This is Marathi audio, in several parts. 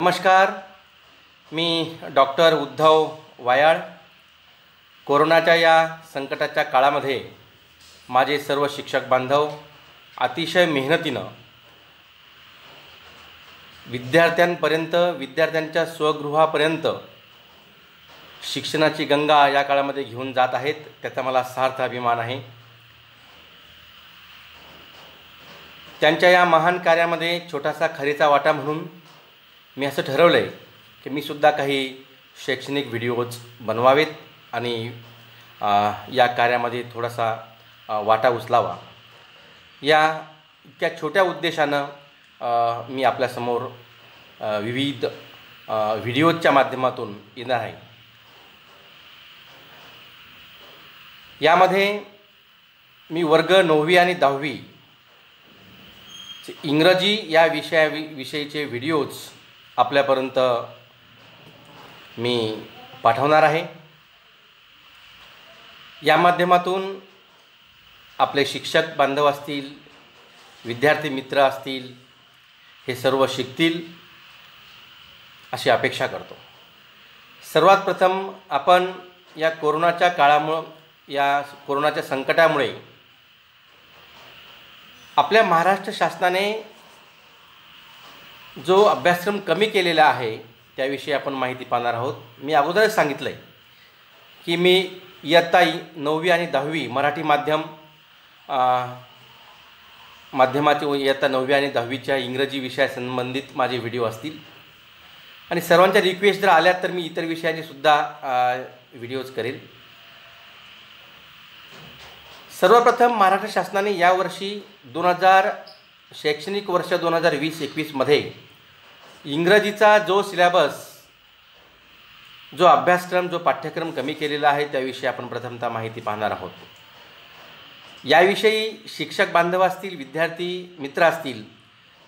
नमस्कार. मी डॉक्टर उद्धव वायाळ. कोरोनाच्या या संकटाच्या काळामध्ये माझे सर्व शिक्षक बांधव अतिशय मेहनतीनं विद्यार्थ्यांपर्यंत, विद्यार्थ्यांच्या स्वगृहापर्यंत शिक्षणाची गंगा या काळामध्ये घेऊन जात आहेत. त्याचा मला सार्थ अभिमान आहे. त्यांच्या या महान कार्यामध्ये छोटासा खरीचा वाटा म्हणून मी असं ठरवलं आहे की मी सुद्धा काही शैक्षणिक व्हिडिओज बनवावेत आणि या कार्यामध्ये थोडासा वाटा उचलावा. या इतक्या छोट्या उद्देशानं मी आपल्यासमोर विविध व्हिडिओजच्या माध्यमातून येणार आहे. यामध्ये मी वर्ग 9वी आणि 10वी इंग्रजी या विषयीचे व्हिडिओज आपल्यापर्यंत मी पाठवणार आहे. या माध्यमातून आपले शिक्षक बांधव असतील, विद्यार्थी मित्र असतील, हे सर्व शिकतील अशी अपेक्षा करतो. सर्वात प्रथम आपण या कोरोनाच्या काळामुळं, या कोरोनाच्या संकटामुळे आपल्या महाराष्ट्र शासनाने जो अभ्यासक्रम कमी केलेला आहे त्याविषयी आपण माहिती पाहणार आहोत. मी अगोदरच सांगितलं आहे की मी इयत्ता 9वी आणि 10वी मराठी माध्यमाचे इयत्ता 9वी आणि 10वीच्या इंग्रजी विषयासंबंधित माझे व्हिडिओ असतील आणि सर्वांच्या रिक्वेस्ट जर आल्या तर मी इतर विषयांचे सुद्धा व्हिडिओज करेल. सर्वप्रथम महाराष्ट्र शासनाने यावर्षी शैक्षणिक वर्ष 2020-21 मध्ये इंग्रजीचा जो सिलेबस, जो अभ्यासक्रम, जो पाठ्यक्रम कमी केलेला आहे त्याविषयी आपण प्रथमतः माहिती पाहणार आहोत. याविषयी शिक्षक बांधव असतील, विद्यार्थी मित्र असतील,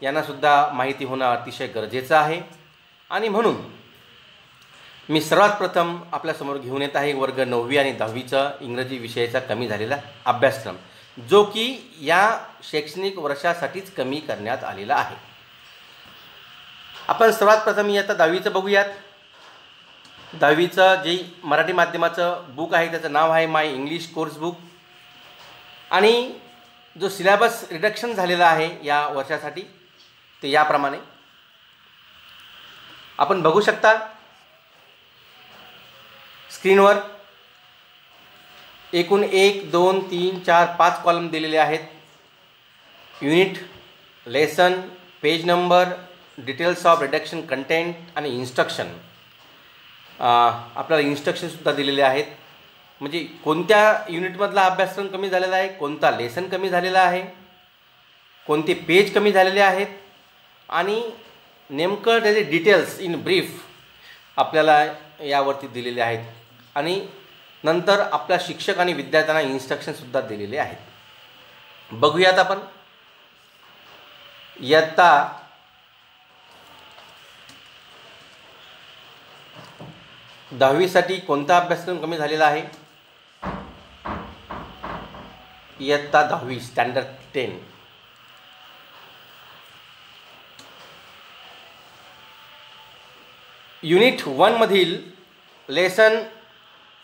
यांनासुद्धा माहिती होणं अतिशय गरजेचं आहे. आणि म्हणून मी सर्वात प्रथम आपल्यासमोर घेऊन येत आहे वर्ग 9वी आणि 10वीचा इंग्रजी विषयाचा कमी झालेला अभ्यासक्रम, जो की या शैक्षणिक वर्षासाठीच कमी करण्यात आलेला आहे. आपण सर्वात प्रथम इयत्ता 10वीचं बघूयात. 10वीचं जे मराठी माध्यमाचं बुक आहे त्याचं नाव आहे माय इंग्लिश कोर्स बुक. आणि जो सिलेबस रिडक्शन झालेला आहे या वर्षासाठी ते याप्रमाणे आपण बघू शकता स्क्रीनवर. एकूण 1, 2, 3, 4, 5 कॉलम दिलेले आहेत. Unit, lesson, page number, details of reduction content आणि इन्स्ट्रक्शन. आपल्याला इन्स्ट्रक्शनसुद्धा दिलेले आहेत, म्हणजे कोणत्या युनिटमधला अभ्यासक्रम कमी झालेला आहे, कोणता लेसन कमी झालेला आहे, कोणते पेज कमी झालेले आहेत आणि नेमकं त्याचे डिटेल्स इन ब्रीफ आपल्याला यावरती दिलेले आहेत. आणि नंतर आपल्या शिक्षक आणि विद्यार्थ्यांना इन्स्ट्रक्शनसुद्धा दिलेले आहेत. बघूयात आपण इयत्ता 10वीसाठी कोणता अभ्यासक्रम कमी झालेला आहे. इयत्ता 10वी स्टँडर्ड 10. युनिट 1 मधील लेसन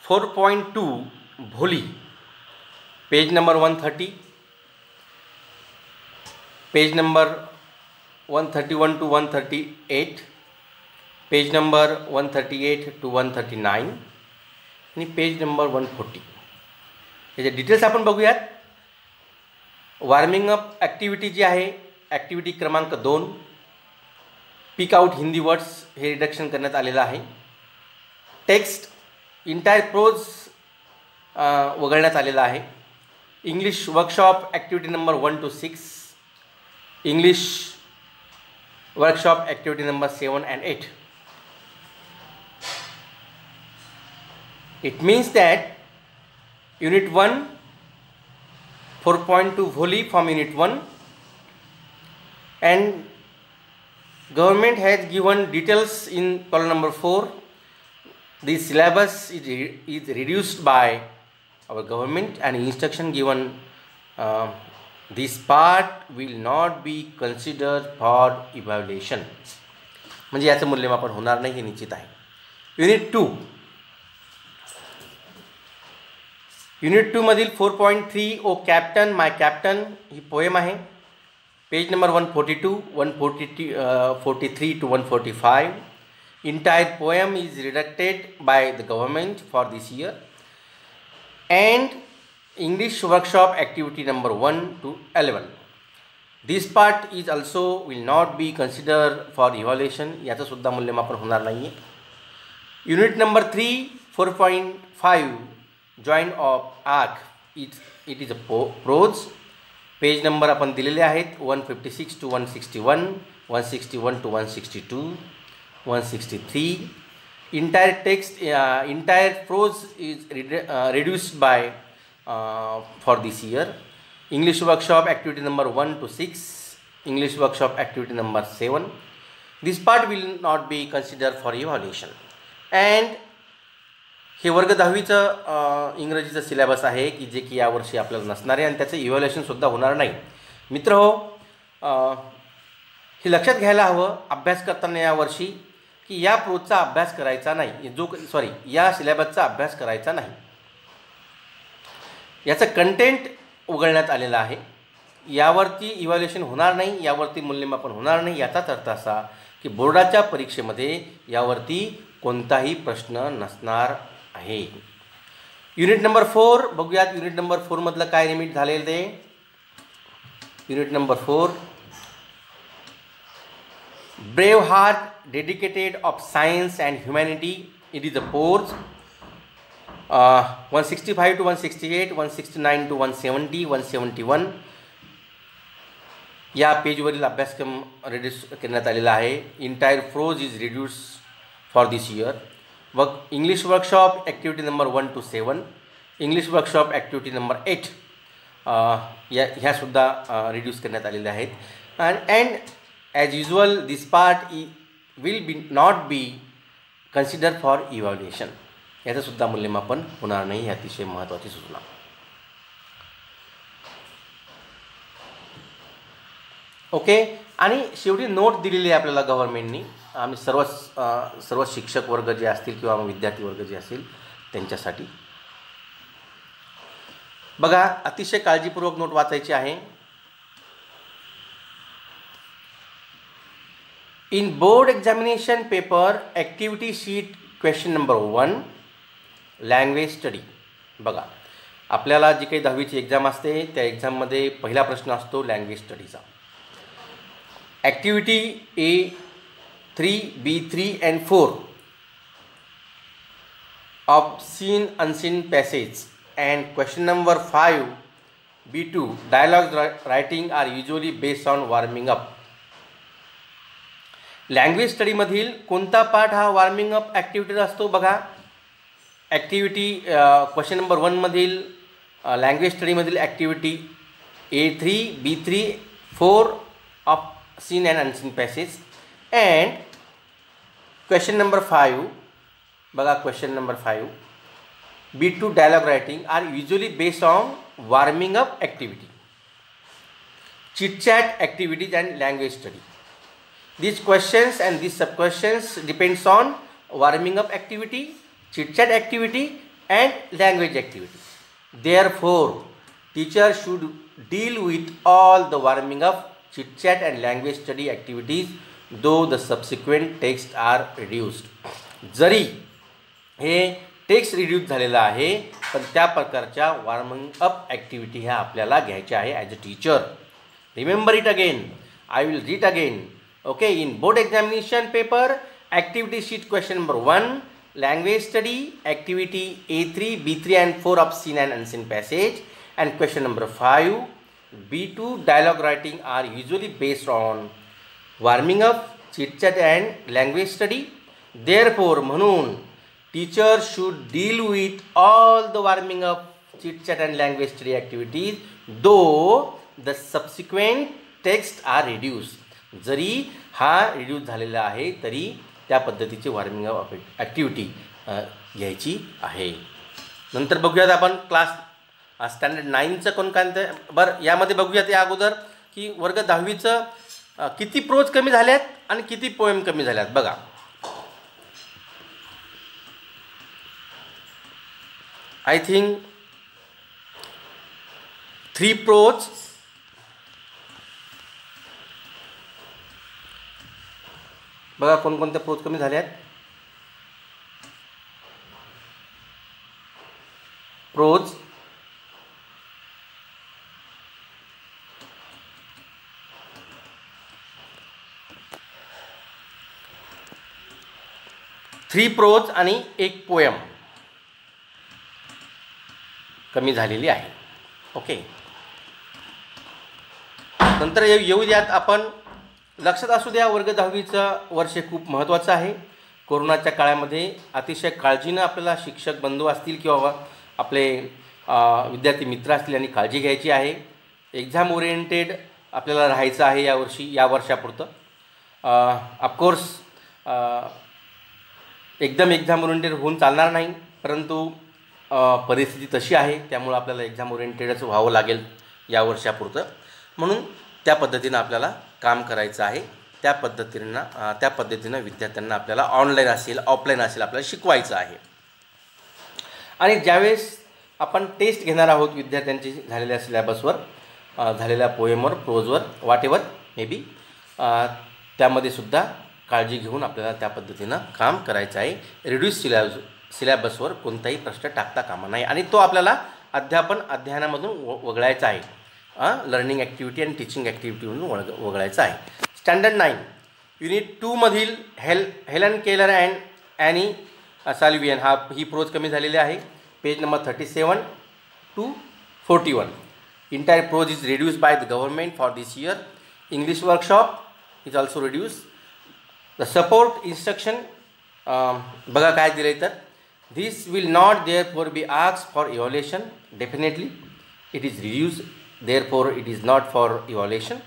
4.2 भोली, page number 130, page number 131 to 138, page number 138 to 139 आणि पेज नंबर 140. याचे डिटेल्स आपण बघूयात. वॉर्मिंग अप ॲक्टिव्हिटी जी आहे, ॲक्टिव्हिटी क्रमांक 2, पिक आउट हिंदी वर्ड्स, हे रिडक्शन करण्यात आलेलं आहे. टेक्स्ट, इंटायर प्रोज वगळण्यात आलेला आहे. English workshop activity number 1 to 6, English workshop activity number 7 and 8. It means that Unit 1 4.2 Voli from Unit 1, and government has given details in column number 4. The syllabus is reduced by our government and instruction given. This part will not be considered for evaluation. म्हणजे याचं मूल्यमापन होणार नाही हे निश्चित आहे. युनिट 2 मधील 4.3 ओ कॅप्टन माय कॅप्टन ही पोएम आहे. Page number 142, 143 to 145. Entire poem is redacted by the government for this year. And English workshop activity number 1 to 11. This part is also will not be considered for evaluation. याचं सुद्धा मूल्यमापन होणार नाही आहे. Unit number 3 4.5 Joan of Arc it is a prose. Page number आपण दिलेले आहेत 156 to 161, 161 to 162, 163. Entire text, entire prose is reduced by for this year. English workshop activity number 1 to 6, English workshop activity number 7. This part will not be considered for evaluation. And हे वर्ग 10वीचं इंग्रजीचं सिलेबस आहे की जे की यावर्षी आपल्याला नसणार आहे आणि त्याचं इव्हॅल्युएशनसुद्धा होणार नाही. मित्र हो, हे लक्षात घ्यायला हवं अभ्यास करताना यावर्षी की या प्रोजचा अभ्यास करायचा नाही, या सिलेबसचा अभ्यास करायचा नाही. याचं कंटेंट उघडण्यात आलेलं आहे. यावरती इव्हॅल्युएशन होणार नाही, यावरती मूल्यमापन होणार नाही. याचाच अर्थ असा की बोर्डाच्या परीक्षेमध्ये यावरती कोणताही प्रश्न नसणार आहे. युनिट नंबर 4 बघूयात. युनिट नंबर 4 मधलं काय रिमिट झालेलं ते. Unit number 4 brave heart dedicated of science and humanity it is a pores. 165 to 168, 169 to 170, 171 या पेजवरील अभ्यासक्रम रिड्यूस करण्यात आलेला आहे. Entire prose is reduce for this year. English workshop activity number 1 to 7, English workshop activity number 8 ह्यासुद्धा रिड्यूस करण्यात आलेल्या आहेत. And as usual this part will be not be consider for evaluation. याचंसुद्धा मूल्यमापन होणार नाही. ही अतिशय महत्त्वाची सूचना. ओके. आणि शेवटी नोट दिलेली आहे आपल्याला गव्हर्नमेंटनी. आम्ही सर्व शिक्षक वर्ग जे असतील किंवा विद्यार्थी वर्ग जे असतील त्यांच्यासाठी बघा, अतिशय काळजीपूर्वक नोट वाचायची आहे. In board examination paper activity sheet question number 1 language study. बघा, आपल्याला जी काही 10वीची एक्झाम असते त्या एक्झाममध्ये पहिला प्रश्न असतो लँग्वेज स्टडीचा. Activity A3, B3 and 4 of seen unseen passage and question number 5 B2 dialogue writing are usually based on warming up. Language स्टडीमधील कोणता पार्ट हा वॉर्मिंग अप ॲक्टिव्हिटीज असतो. बघा, ॲक्टिव्हिटी क्वेश्चन नंबर 1 मधील लँग्वेज स्टडीमधील activity A3, B3, 4 of seen and unseen passage and question number 5 बघा, question number 5 B2 dialogue writing are usually based on warming up activity, chit chat activities and language study. These questions and these sub questions depends on warming up activity, chit chat activity and language activity. Therefore teacher should deal with all the warming up, chit chat and language study activities though the subsequent text are reduced. जरी हे टेक्स्ट रिड्यूस झालेलं आहे पण त्या प्रकारच्या वॉर्मिंग अप ॲक्टिव्हिटी ह्या आपल्याला घ्यायच्या आहे as a teacher. Remember it again, I will read again. Okay. In board examination paper activity sheet question number 1 language study activity A3, B3 and 4 of seen and unseen passage and question number 5 B2 dialogue writing are usually based on warming up, chit chat and language study. Therefore म्हणून teacher should deal with all the warming up, chit chat and language study activities though the subsequent text are reduced. जरी हा रिड्यूस झालेला आहे तरी त्या पद्धतीची वॉर्मिंग अप ॲक्टिव्हिटी घ्यायची आहे. नंतर बघूयात आपण क्लास स्टँडर्ड 9चं कोणतं. बरं, यामध्ये बघूयात या अगोदर की वर्ग 10वीचं किती प्रोज कमी झाल्यात आणि किती पोएम कमी झाल्यात बघा. आय थिंक 3 प्रोज बघा कोणकोणते प्रोज कमी झाल्यात. प्रोज, थ्री प्रोज आणि 1 पोएम कमी झालेली आहे. ओके, नंतर येऊ द्यात आपण. लक्षात असू द्या, वर्ग 10वीचं वर्ष खूप महत्त्वाचं आहे. कोरोनाच्या काळामध्ये अतिशय काळजीनं आपल्याला शिक्षक बंधू असतील किंवा आपले विद्यार्थी मित्र असतील यांनी काळजी घ्यायची आहे. एक्झाम ओरिएंटेड आपल्याला राहायचं आहे या वर्षापुरतं. ऑफकोर्स एकदम एक्झाम ओरिएंटेड होऊन चालणार नाही, परंतु परिस्थिती तशी आहे, त्यामुळं आपल्याला एक्झाम ओरिएंटेडच व्हावं लागेल या वर्षापुरतं. म्हणून त्या पद्धतीनं आपल्याला काम करायचं आहे. त्या पद्धतीनं विद्यार्थ्यांना आपल्याला ऑनलाईन असेल ऑफलाईन असेल आपल्याला शिकवायचं आहे. आणि ज्यावेळेस आपण टेस्ट घेणार आहोत विद्यार्थ्यांची झालेल्या सिलेबसवर, झालेल्या पोएमवर, प्रोजवर, वाटेवर मे बी, त्यामध्ये सुद्धा काळजी घेऊन आपल्याला त्या पद्धतीनं काम करायचं आहे. रिड्यूस सिलेबसवर कोणताही प्रश्न टाकता कामा नाही आणि तो आपल्याला अध्ययनामधून वगळायचा आहे. लर्निंग ॲक्टिव्हिटी आणि टीचिंग ॲक्टिव्हिटीमधून वगळायचा आहे. स्टँडर्ड 9 युनिट 2 मधील Helen Keller and Annie Sullivan ही प्रोज कमी झालेली आहे. Page number 37 to 41. Entire prose is reduced by the government for this year. English workshop is also reduced. The support instruction बघा काय दिले तर, this will not therefore be asked for evaluation. Definitely it is reduced, therefore it is not for evaluation.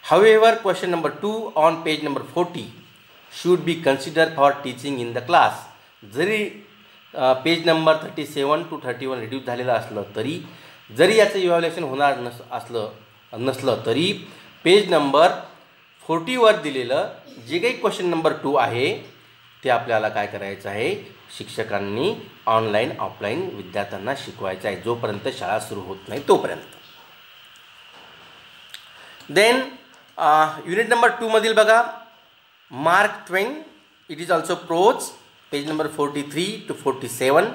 However, question number 2 on page number 40 should be considered for teaching in the class. जरी पेज नंबर 37 to 31 रिड्यूस झालेलं असलं तरी, जरी याचं इव्हॅल्युएशन होणार नसलं तरी पेज नंबर 40वर दिलेलं जे काही क्वेश्चन नंबर 2 आहे ते आपल्याला काय करायचं आहे, शिक्षकांनी ऑनलाईन ऑफलाईन विद्यार्थ्यांना शिकवायचं आहे जोपर्यंत शाळा सुरू होत नाही तोपर्यंत. देन युनिट नंबर 2 मधील बघा Mark Twain, it is also prose, page number 43 to 47.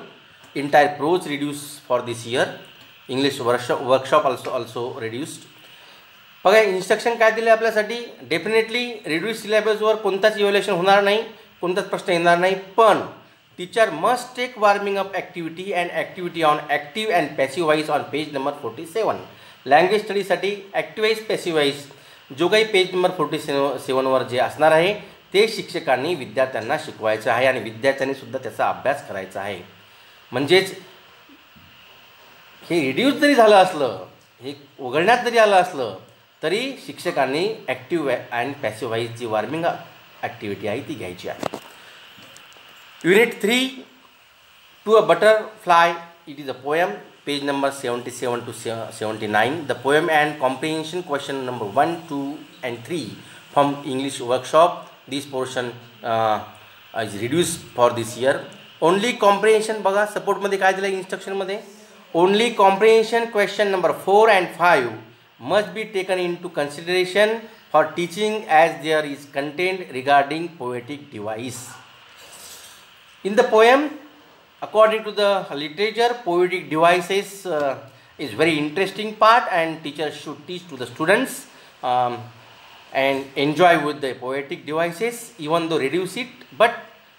Entire prose reduced for this year. English workshop also reduced. बघा इन्स्ट्रक्शन काय दिले आपल्यासाठी. डेफिनेटली रिड्यूस सिलेबसवर कोणताच इव्हॅल्युएशन होणार नाही, कोणताच प्रश्न येणार नाही, पण teacher must take warming up activity and activity on active and passive voice on page number 47. Language स्टडीसाठी ॲक्टिव्ह वाईज पॅसिव्ह वाईज जो काही पेज नंबर 47वर जे असणार आहे ते शिक्षकांनी विद्यार्थ्यांना शिकवायचं आहे आणि विद्यार्थ्यांनी सुद्धा त्याचा अभ्यास करायचा आहे. म्हणजेच हे रिड्यूस जरी झालं असलं, हे उघडण्यात जरी आलं असलं तरी शिक्षकांनी ॲक्टिव्ह अँड पॅसिव्ह वाईज जी वॉर्मिंग ॲक्टिव्हिटी आहे ती घ्यायची आहे. Unit 3 two a butterfly, it is a poem, page number 77 to 79. The poem and comprehension question number 1, 2 and 3 from English workshop. This portion is reduced for this year. Only comprehension बघा सपोर्टमध्ये काय दिलं इन्स्ट्रक्शनमध्ये, only comprehension question number 4 and 5 must be taken into consideration for teaching as there is content regarding poetic device. In the poem, according to the literature, poetic devices is very interesting part and teachers should teach to the students and enjoy with the poetic devices, even though reduce it, but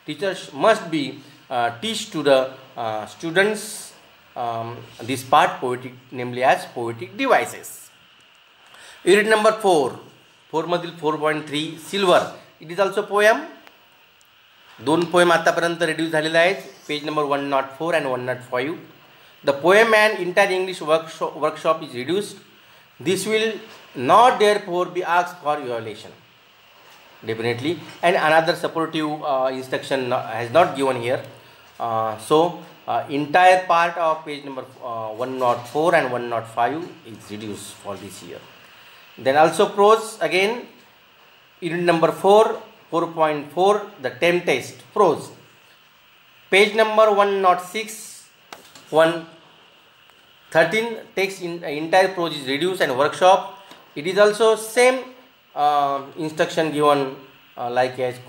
teachers must be teach to the students this part poetic, namely as poetic devices. Unit number 4 मधील 4.3 silver, it is also poem. 2 poem आतापर्यंत रिड्यूस झालेले आहेत, page number 104 and 105. The poem and entire English workshop is reduced. This will not therefore be asked for evaluation. Definitely, and another supportive instruction has not given here. So entire part of page number 104 and 105 is reduced for this year. Then also prose again, Unit number 4, 4.4, the term test, prose. Page number 106, 113, text in entire prose is reduced and workshop. It is also same instruction given like as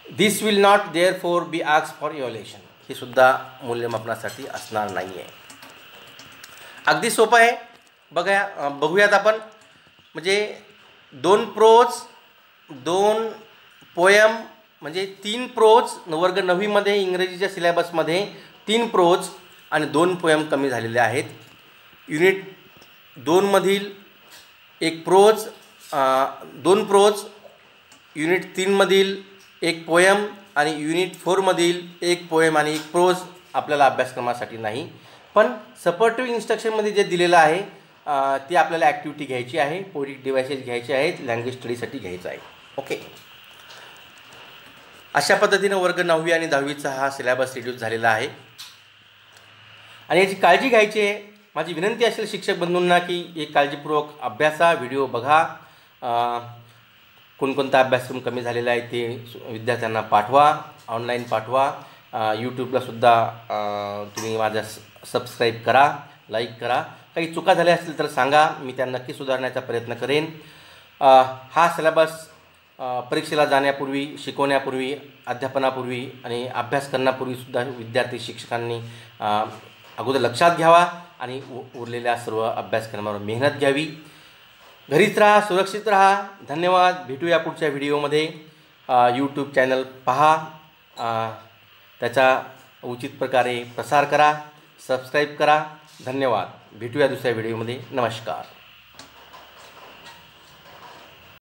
this will not therefore be asked for evaluation. हे सुद्धा मूल्यमापनासाठी असणार नाही आहे. अगदी सोपं आहे. बघूयात आपण. म्हणजे 2 प्रोज 2 पोयम म्हणजे 3 प्रोज वर्ग 9वी मध्ये इंग्रजीच्या सिलेबसमध्ये 3 प्रोज आणि 2 पोयम कमी झालेले आहेत. युनिट 2 मधील 1 प्रोज 2 प्रोज, युनिट 3 मधील 1 पोयम आणि युनिट 4 मधील 1 पोयम आणि 1 प्रोज आपल्याला अभ्यासक्रमासाठी नाही. पण सपोर्टिव्ह इन्स्ट्रक्शनमध्ये जे दिलेलं आहे ती आपल्याला ॲक्टिव्हिटी घ्यायची आहे, पोएटिक डिव्हाइसेस घ्यायचे आहेत, लँग्वेज स्टडीसाठी घ्यायचं आहे. ओके. अशा पद्धतीनं वर्ग 9वी आणि 10वीचा हा सिलेबस रिड्यूस झालेला आहे आणि याची काळजी घ्यायची आहे. माझी विनंती असेल शिक्षक बंधूंना की एक काळजीपूर्वक अभ्यासा, व्हिडिओ बघा, कोणकोणता अभ्यासक्रम कमी झालेला आहे ते विद्यार्थ्यांना पाठवा, ऑनलाईन पाठवा. यूट्यूबलासुद्धा तुम्ही माझ्या सबस्क्राईब करा, लाईक करा. काही चुका झाल्या असतील तर सांगा, मी त्या नक्की सुधारण्याचा प्रयत्न करेन. हा सिलेबस परीक्षेला जाण्यापूर्वी, शिकवण्यापूर्वी, अध्यापनापूर्वी आणि अभ्यास करण्यापूर्वीसुद्धा विद्यार्थी शिक्षकांनी अगोदर लक्षात घ्यावा आणि उरलेल्या सर्व अभ्यासक्रमावर मेहनत घ्यावी. घरीच राहा, सुरक्षित राहा. धन्यवाद. भेटूया पुढच्या व्हिडिओमध्ये. यूट्यूब चॅनल पहा, त्याचा उचित प्रकारे प्रसार करा, सबस्क्राईब करा. धन्यवाद. भेटूया दुसऱ्या व्हिडिओमध्ये. नमस्कार.